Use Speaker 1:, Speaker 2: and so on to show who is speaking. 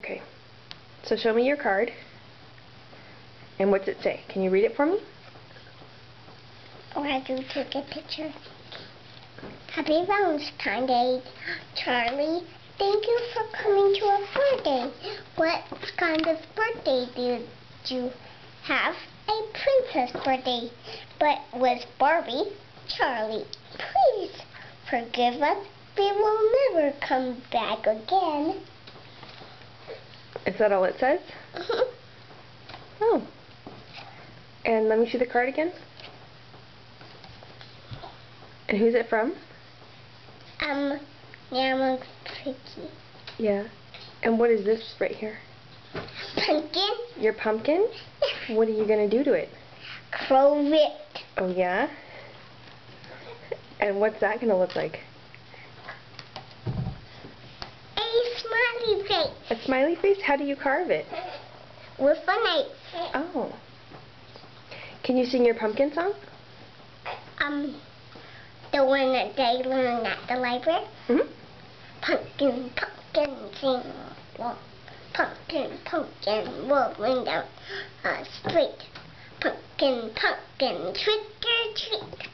Speaker 1: Okay, so show me your card. And what's it say? Can you read it for me?
Speaker 2: Oh, I do take a picture. Happy Valentine's Day, Charlie. Thank you for coming to our birthday. What kind of birthday did you have? A princess birthday. But was Barbie? Charlie, please forgive us. We will never come back again.
Speaker 1: Is that all it says? Oh. And let me see the card again. And who's it from?
Speaker 2: Nana Tricky.
Speaker 1: Yeah. And what is this right here?
Speaker 2: Pumpkin.
Speaker 1: Your pumpkin? What are you going to do to it?
Speaker 2: Grow it.
Speaker 1: Oh, yeah? And what's that going to look like?
Speaker 2: A smiley face.
Speaker 1: A smiley face? How do you carve it?
Speaker 2: With a knife.
Speaker 1: Oh. Can you sing your pumpkin song?
Speaker 2: The one that they learned at the library.
Speaker 1: Mm-hmm.
Speaker 2: Pumpkin, pumpkin, sing along. Pumpkin, pumpkin, rolling down a street. Pumpkin, pumpkin, trick or treat.